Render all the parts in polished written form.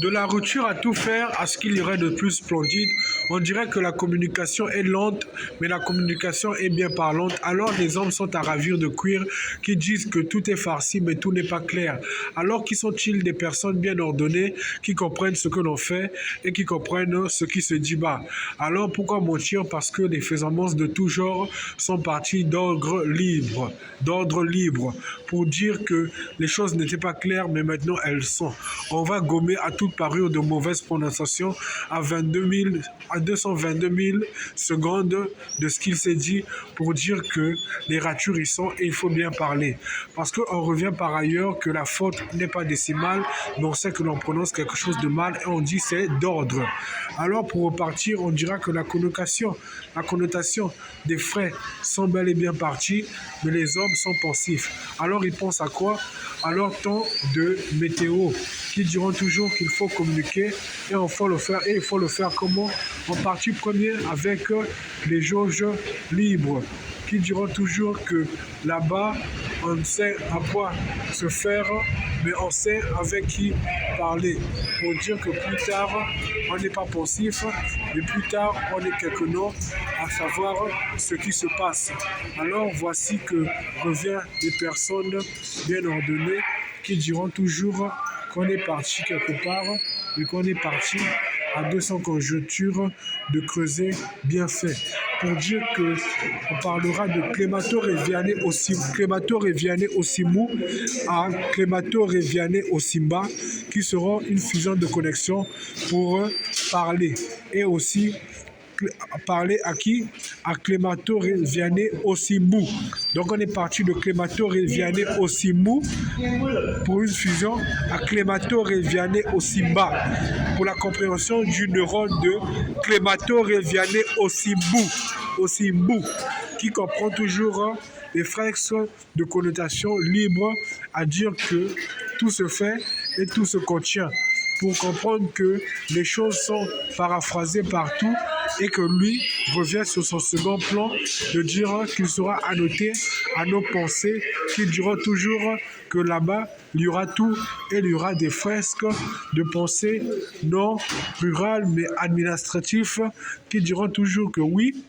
De la rupture à tout faire à ce qu'il y aurait de plus splendide, on dirait que la communication est lente, mais la communication est bien parlante. Alors les hommes sont à ravir de cuir qui disent que tout est farci, mais tout n'est pas clair. Alors qui sont-ils des personnes bien ordonnées qui comprennent ce que l'on fait et qui comprennent ce qui se dit bas? Alors pourquoi mentir? Parce que les faisances de tout genre sont parties d'ordre libre, pour dire que les choses n'étaient pas claires, mais maintenant elles sont. On va gommer à toute parure de mauvaise prononciation à 222 000 secondes de ce qu'il s'est dit pour dire que les ratures y sont et il faut bien parler. Parce qu'on revient par ailleurs que la faute n'est pas décimale, mais on sait que l'on prononce quelque chose de mal et on dit c'est d'ordre. Alors pour repartir, on dira que la connotation des frais sont bel et bien partis, mais les hommes sont pensifs. Alors ils pensent à quoi? À leur temps de météo, qui diront toujours qu'il faut communiquer et il faut le faire. Et il faut le faire comment? En partie première avec les jauges libres, qui diront toujours que là-bas, on sait à quoi se faire, mais on sait avec qui parler. Pour dire que plus tard, on n'est pas pensif, mais plus tard, on est quelque noms à savoir ce qui se passe. Alors voici que revient des personnes bien ordonnées qui diront toujours qu'on est parti quelque part, mais qu'on est parti à 200 conjonctures de creuser bien fait. Pour dire que on parlera de Clémator et Vianney Osimou à Clémator et Vianney Osimba, qui seront une fusion de connexion pour parler. Et aussi parler à qui? À Clémator et Vianney Osimou. Donc on est parti de Clémator et Vianney Osimou pour une fusion à Clémator et Vianney Osimba pour la compréhension du neurone de Clémator et Vianney Osimou, qui comprend toujours les flex de connotation libre à dire que tout se fait et tout se contient, pour comprendre que les choses sont paraphrasées partout et que lui revient sur son second plan de dire qu'il sera annoté à nos pensées, qui diront toujours que là-bas, il y aura tout et il y aura des fresques de pensée non rurales mais administratives, qui diront toujours que oui,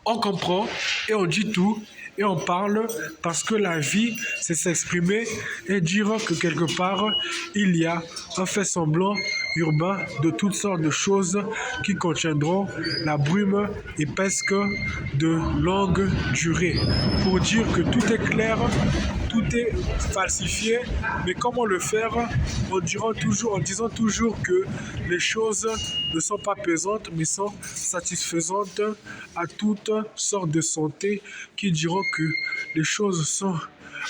on comprend et on dit tout et on parle parce que la vie, c'est s'exprimer et dire que quelque part, il y a un fait semblant urbain de toutes sortes de choses qui contiendront la brume épaisse de longue durée. Pour dire que tout est clair, tout est falsifié, mais comment le faire? En disant toujours que les choses ne sont pas pesantes, mais sont satisfaisantes à toutes sortes de santé, qui diront que les choses sont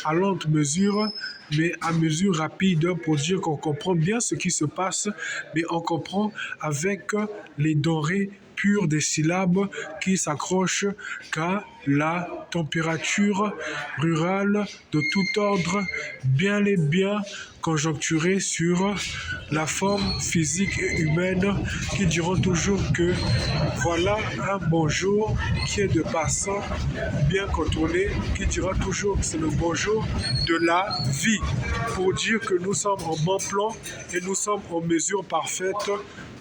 à lente mesure, mais à mesure rapide, pour dire qu'on comprend bien ce qui se passe, mais on comprend avec les denrées pures des syllabes qui s'accrochent qu'à la température rurale de tout ordre, bien et bien conjoncturée sur la forme physique et humaine, qui diront toujours que voilà un bonjour qui est de passant bien contrôlé, qui dira toujours que c'est le bonjour de la vie, pour dire que nous sommes en bon plan et nous sommes en mesure parfaite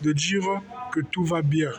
de dire que tout va bien.